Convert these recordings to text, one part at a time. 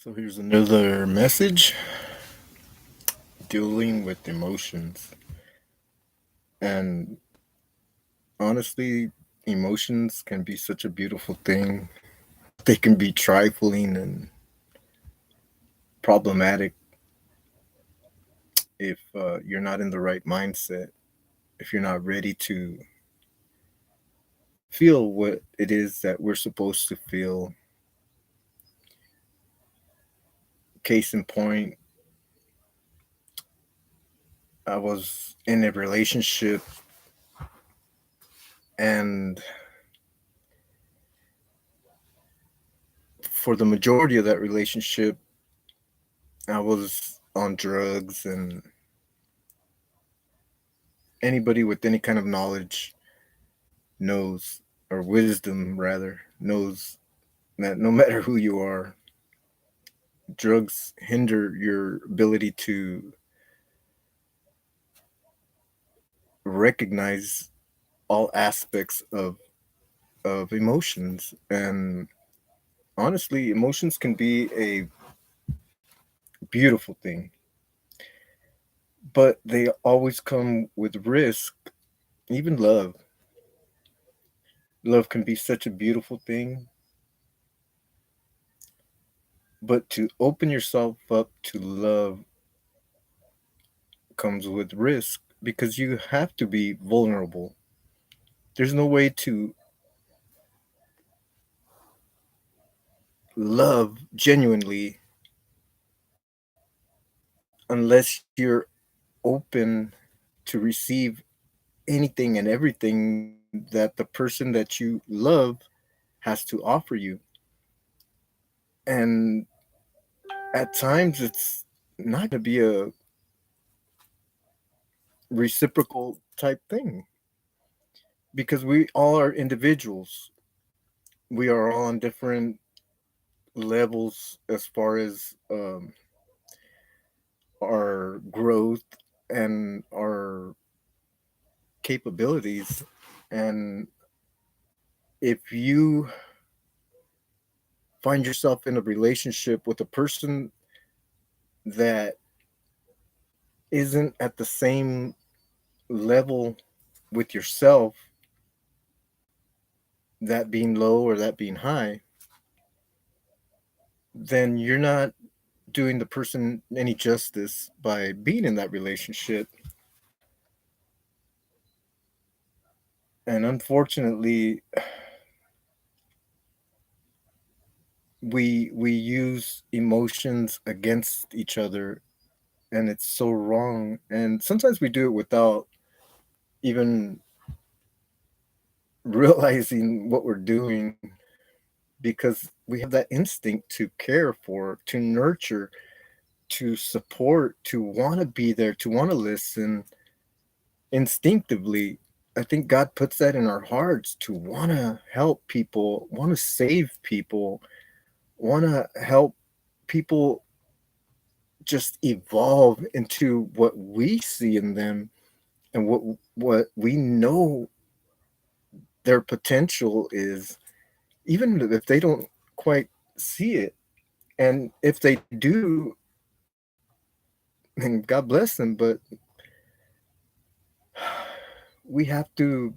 So here's another message, dealing with emotions. And honestly, emotions can be such a beautiful thing, but they can be trifling and problematic if you're not in the right mindset, if you're not ready to feel what it is that we're supposed to feel. Case in point, I was in a relationship, and for the majority of that relationship, I was on drugs, and anybody with any kind of knowledge knows, or wisdom rather, knows that no matter who you are, drugs hinder your ability to recognize all aspects of emotions. And honestly, emotions can be a beautiful thing, but they always come with risk. Even love can be such a beautiful thing, but to open yourself up to love comes with risk, because you have to be vulnerable. There's no way to love genuinely unless you're open to receive anything and everything that the person that you love has to offer you. And at times, it's not going to be a reciprocal type thing, because we all are individuals. We are all on different levels as far as our growth and our capabilities. And if you find yourself in a relationship with a person that isn't at the same level with yourself, that being low or that being high, then you're not doing the person any justice by being in that relationship. And unfortunately, we use emotions against each other, and it's so wrong. And sometimes we do it without even realizing what we're doing, because we have that instinct to care for, to nurture, to support, to want to be there, to want to listen instinctively. I think God puts that in our hearts to want to help people, want to save people, want to help people just evolve into what we see in them, and what we know their potential is, even if they don't quite see it. And if they do, then God bless them. But we have to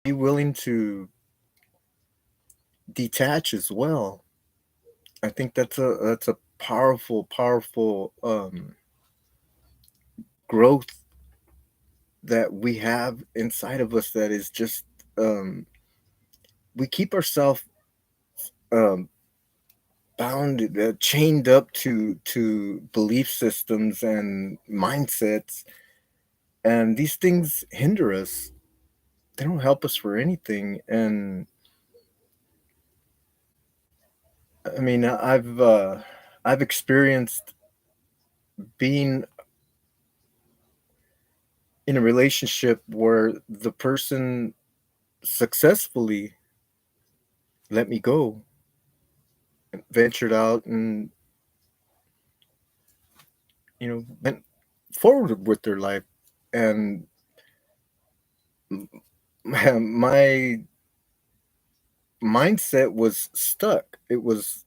be willing to detach as well. I think that's a powerful growth that we have inside of us, that is just um, we keep ourselves um, bound, chained up to belief systems and mindsets, and these things hinder us. They don't help us for anything. And I mean, I've experienced being in a relationship where the person successfully let me go, ventured out, and went forward with their life. And my mindset was stuck. It was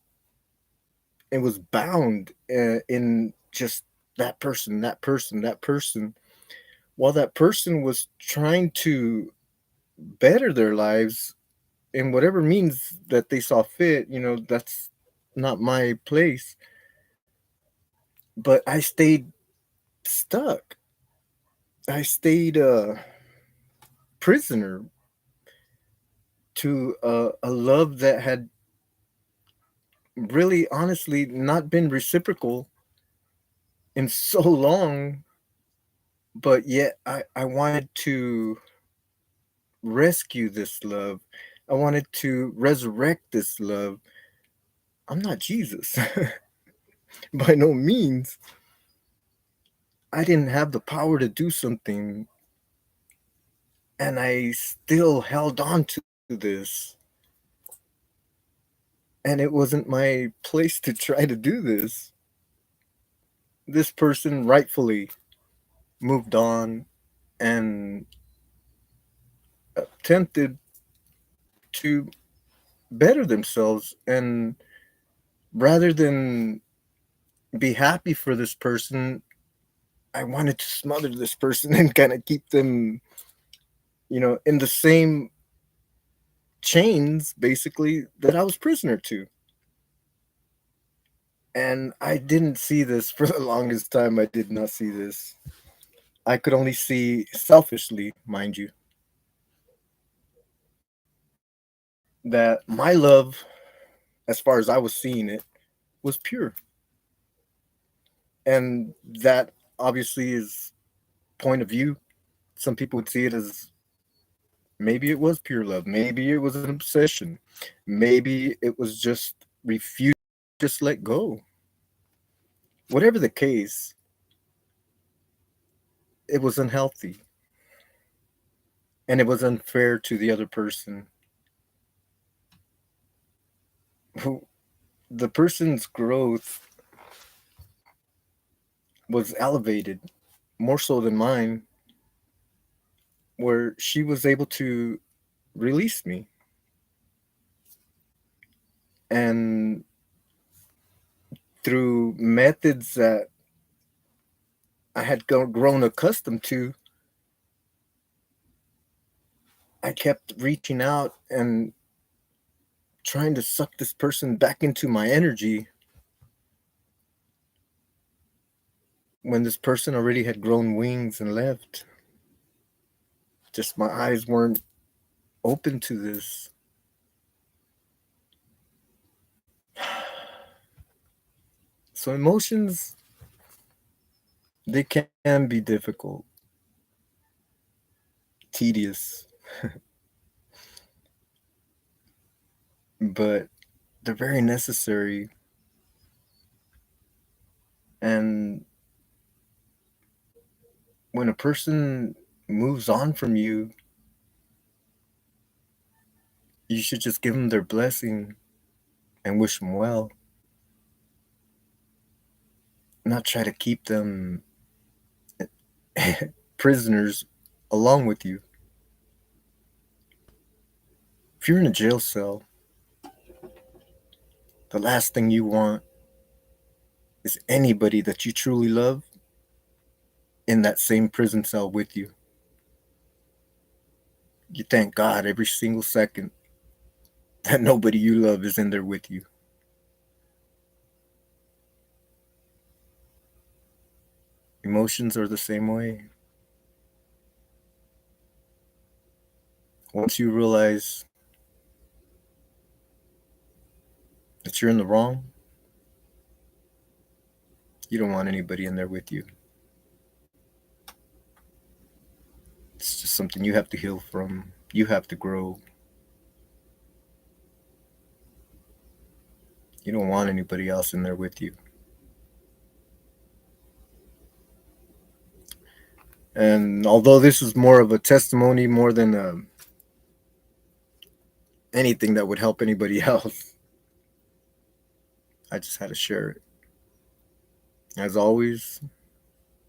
It was bound in just that person, that person, that person. While that person was trying to better their lives in whatever means that they saw fit, that's not my place. But I stayed stuck. I stayed a prisoner to a love that had really, honestly, not been reciprocal in so long. But yet, I wanted to rescue this love. I wanted to resurrect this love. I'm not Jesus by no means. I didn't have the power to do something, and I still held on to this. And it wasn't my place to try to do this. This person rightfully moved on and attempted to better themselves. And rather than be happy for this person, I wanted to smother this person and kind of keep them, in the same chains, basically, that I was prisoner to. And I didn't see this for the longest time. I did not see this. I could only see selfishly, mind you, that my love, as far as I was seeing it, was pure. And that obviously is point of view. Some people would see it as maybe it was pure love, maybe it was an obsession, maybe it was just refuse, just let go. Whatever the case, it was unhealthy and it was unfair to the other person. Who the person's growth was elevated more so than mine, where she was able to release me. And through methods that I had grown accustomed to, I kept reaching out and trying to suck this person back into my energy when this person already had grown wings and left. Just my eyes weren't open to this. So emotions, they can be difficult, tedious, but they're very necessary. And when a person moves on from you, you should just give them their blessing and wish them well, not try to keep them prisoners along with you. If you're in a jail cell, the last thing you want is anybody that you truly love in that same prison cell with you. You thank God every single second that nobody you love is in there with you. Emotions are the same way. Once you realize that you're in the wrong, you don't want anybody in there with you. It's just something you have to heal from. You have to grow. You don't want anybody else in there with you. And although this is more of a testimony more than anything that would help anybody else, I just had to share it. As always,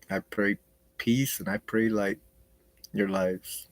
I pray peace and I pray light in your lives.